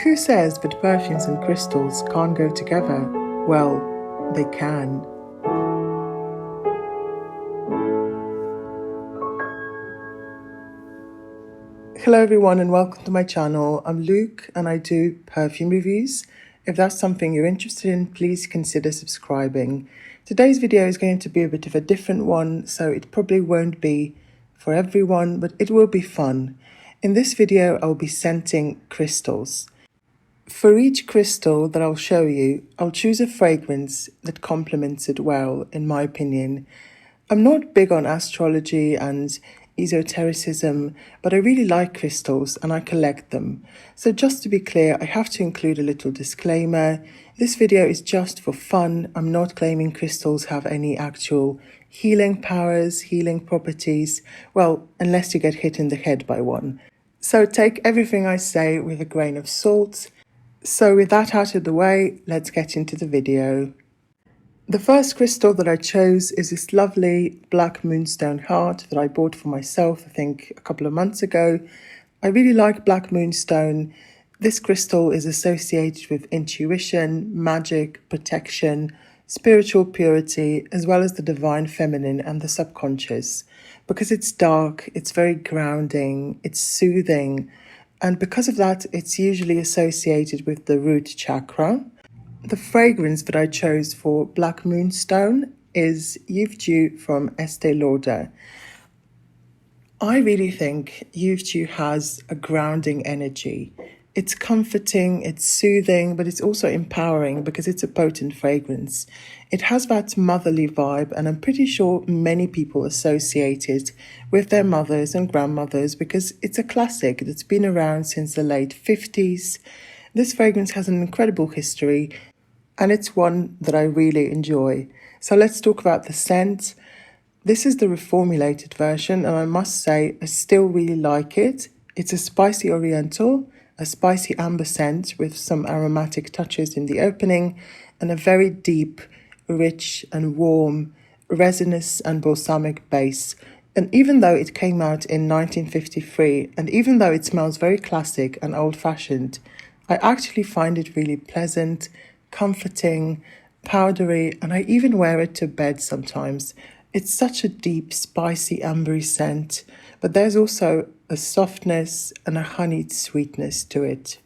Who says that perfumes and crystals can't go together? Well, they can. Hello everyone and welcome to my channel. I'm Luke and I do perfume reviews. If that's something you're interested in, please consider subscribing. Today's video is going to be a bit of a different one, so it probably won't be for everyone, but it will be fun. In this video, I'll be scenting crystals. For each crystal that I'll show you, I'll choose a fragrance that complements it well, in my opinion. I'm not big on astrology and esotericism, but I really like crystals and I collect them. So just to be clear, I have to include a little disclaimer. This video is just for fun. I'm not claiming crystals have any actual healing powers, healing properties. Well, unless you get hit in the head by one. So take everything I say with a grain of salt. So with that out of the way, let's get into the video. The first crystal that I chose is this lovely black moonstone heart that I bought for myself, I think a couple of months ago. I really like black moonstone. This crystal is associated with intuition, magic, protection, spiritual purity, as well as the divine feminine and the subconscious. Because it's dark, it's very grounding, it's soothing, and because of that, it's usually associated with the root chakra. The fragrance that I chose for Black Moonstone is You've Due from Estee Lauder. I really think You've Due has a grounding energy. It's comforting, it's soothing, but it's also empowering because it's a potent fragrance. It has that motherly vibe, and I'm pretty sure many people associate it with their mothers and grandmothers because it's a classic that's been around since the late 50s. This fragrance has an incredible history, and it's one that I really enjoy. So let's talk about the scent. This is the reformulated version, and I must say I still really like it. It's a spicy oriental, a spicy amber scent with some aromatic touches in the opening, and a very deep, rich and warm, resinous and balsamic base. And even though it came out in 1953, and even though it smells very classic and old-fashioned, I actually find it really pleasant, comforting, powdery, and I even wear it to bed sometimes. It's such a deep, spicy, ambery scent, but there's also a softness and a honeyed sweetness to it.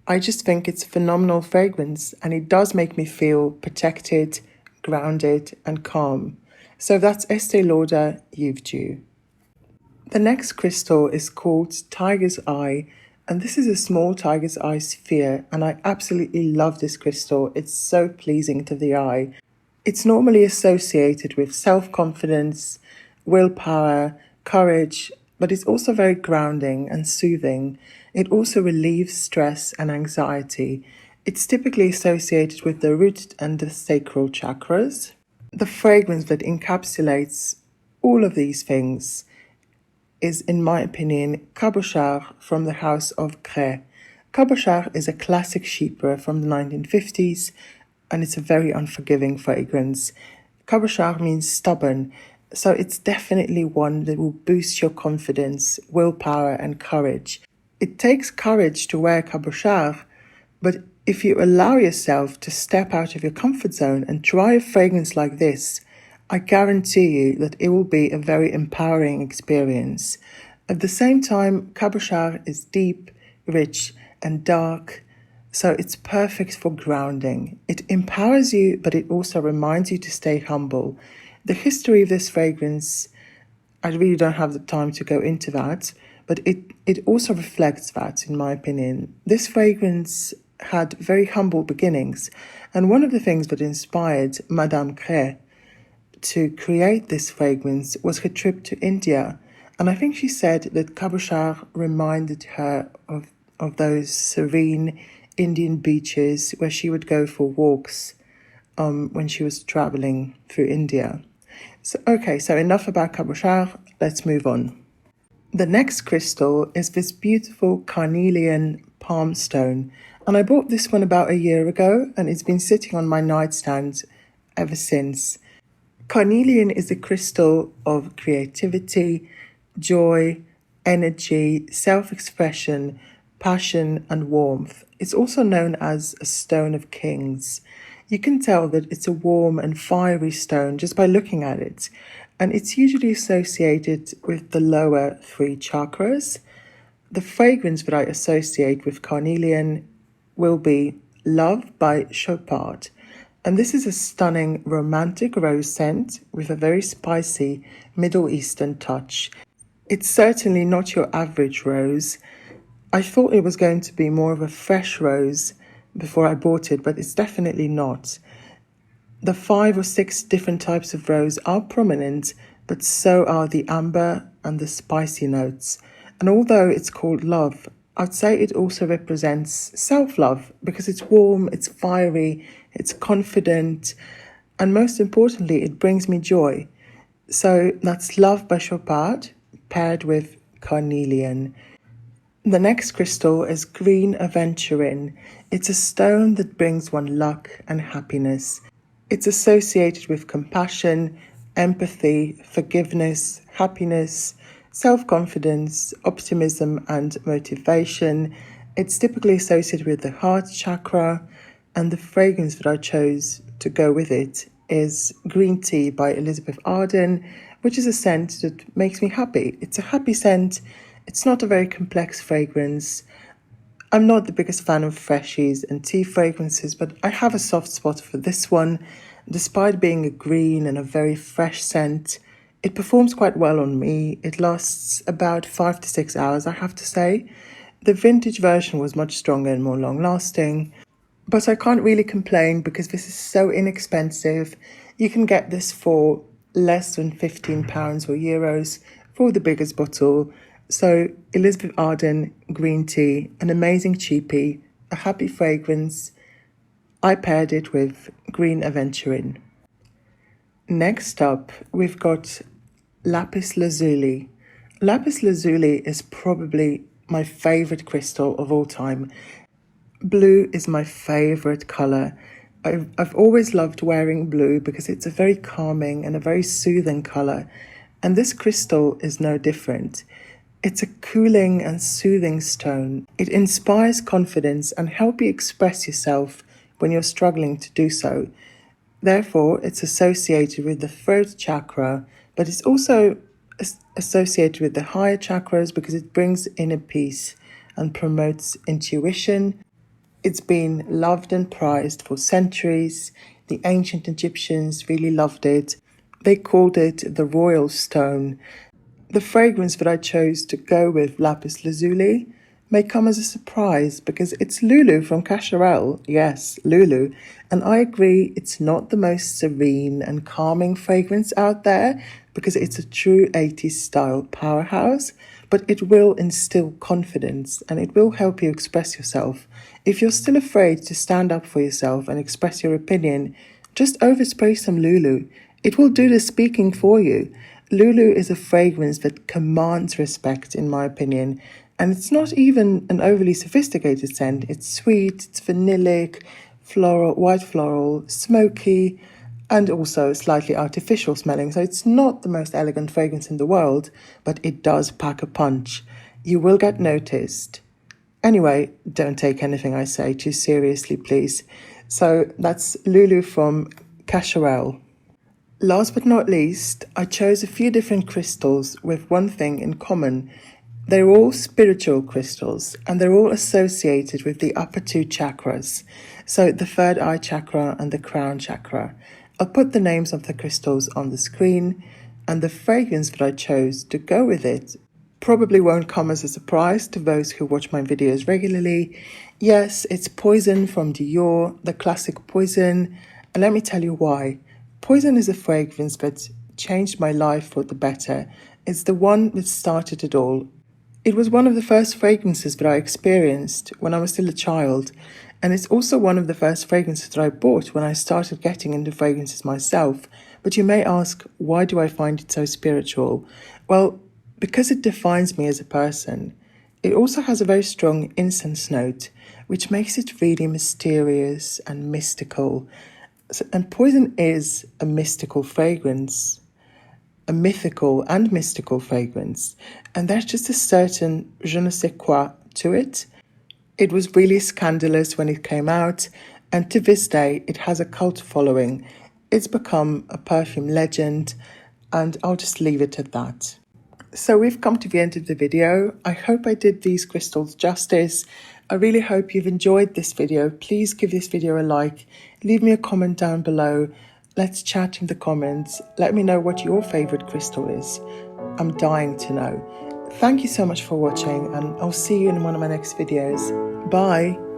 I just think it's a phenomenal fragrance, and it does make me feel protected, grounded, and calm. So that's Estee Lauder You've Due. The next crystal is called Tiger's Eye, and this is a small tiger's eye sphere, and I absolutely love this crystal. It's so pleasing to the eye. It's normally associated with self-confidence, willpower, courage, but it's also very grounding and soothing. It also relieves stress and anxiety. It's typically associated with the root and the sacral chakras. The fragrance that encapsulates all of these things is, in my opinion, Cabochard from the house of Gres. Cabochard is a classic Chypre from the 1950s, and it's a very unforgiving fragrance. Cabochard means stubborn, so it's definitely one that will boost your confidence, willpower, and courage. It takes courage to wear Cabochard, but if you allow yourself to step out of your comfort zone and try a fragrance like this, I guarantee you that it will be a very empowering experience. At the same time, Cabochard is deep, rich, and dark, so it's perfect for grounding. It empowers you, but it also reminds you to stay humble. The history of this fragrance, I really don't have the time to go into that, but it also reflects that, in my opinion. This fragrance had very humble beginnings, and one of the things that inspired Madame Gres to create this fragrance was her trip to India. And I think she said that Cabochard reminded her of those serene Indian beaches where she would go for walks when she was traveling through India. So enough about Cabochard, let's move on. The next crystal is this beautiful Carnelian palm stone, and I bought this one about a year ago, and it's been sitting on my nightstand ever since. Carnelian is a crystal of creativity, joy, energy, self-expression, passion and warmth. It's also known as a stone of kings. You can tell that it's a warm and fiery stone just by looking at it, and it's usually associated with the lower three chakras. The fragrance that I associate with Carnelian will be Love by Chopard. And this is a stunning romantic rose scent with a very spicy Middle Eastern touch. It's certainly not your average rose. I thought it was going to be more of a fresh rose before I bought it, but it's definitely not. The 5 or 6 different types of rose are prominent, but so are the amber and the spicy notes. And although it's called love, I'd say it also represents self-love because it's warm, it's fiery, it's confident, and most importantly, it brings me joy. So that's Love by Chopard paired with Carnelian. The next crystal is green Aventurine. It's a stone that brings one luck and happiness. It's associated with compassion, empathy, forgiveness, happiness, self-confidence, optimism, and motivation. It's typically associated with the heart chakra, and the fragrance that I chose to go with it is Green Tea by Elizabeth Arden, which is a scent that makes me happy. It's a happy scent. It's not a very complex fragrance. I'm not the biggest fan of freshies and tea fragrances, but I have a soft spot for this one. Despite being a green and a very fresh scent, it performs quite well on me. It lasts about 5 to 6 hours, I have to say. The vintage version was much stronger and more long-lasting, but I can't really complain because this is so inexpensive. You can get this for less than £15 or euros for the biggest bottle. So Elizabeth Arden Green Tea, an amazing cheapie, a happy fragrance. I paired it with green Aventurine. Next up, we've got Lapis Lazuli. Lapis Lazuli is probably my favorite crystal of all time. Blue is my favorite color. I've always loved wearing blue because it's a very calming and a very soothing color. And this crystal is no different. It's a cooling and soothing stone. It inspires confidence and helps you express yourself when you're struggling to do so. Therefore, it's associated with the throat chakra, but it's also associated with the higher chakras because it brings inner peace and promotes intuition. It's been loved and prized for centuries. The ancient Egyptians really loved it. They called it the royal stone. The fragrance that I chose to go with Lapis Lazuli may come as a surprise because it's Lulu from Cacharel. Yes, Lulu. And I agree it's not the most serene and calming fragrance out there because it's a true 80s style powerhouse, but it will instill confidence and it will help you express yourself. If you're still afraid to stand up for yourself and express your opinion, just overspray some Lulu. It will do the speaking for you. Lulu is a fragrance that commands respect, in my opinion, and it's not even an overly sophisticated scent. It's sweet, it's vanillic, floral, white floral, smoky, and also slightly artificial smelling. So it's not the most elegant fragrance in the world, but it does pack a punch. You will get noticed. Anyway, don't take anything I say too seriously, please. So that's Lulu from Cacharel. Last but not least, I chose a few different crystals with one thing in common. They're all spiritual crystals and they're all associated with the upper 2 chakras. So the third eye chakra and the crown chakra. I'll put the names of the crystals on the screen, and the fragrance that I chose to go with it probably won't come as a surprise to those who watch my videos regularly. Yes, it's Poison from Dior, the classic Poison, and let me tell you why. Poison is a fragrance that changed my life for the better. It's the one that started it all. It was one of the first fragrances that I experienced when I was still a child, and it's also one of the first fragrances that I bought when I started getting into fragrances myself. But you may ask, why do I find it so spiritual? Well, because it defines me as a person. It also has a very strong incense note, which makes it really mysterious and mystical. And Poison is a mystical fragrance, a mythical and mystical fragrance. And there's just a certain je ne sais quoi to it. It was really scandalous when it came out, and to this day it has a cult following. It's become a perfume legend, and I'll just leave it at that. So we've come to the end of the video. I hope I did these crystals justice. I really hope you've enjoyed this video. Please give this video a like. Leave me a comment down below. Let's chat in the comments. Let me know what your favorite crystal is. I'm dying to know. Thank you so much for watching, and I'll see you in one of my next videos. Bye.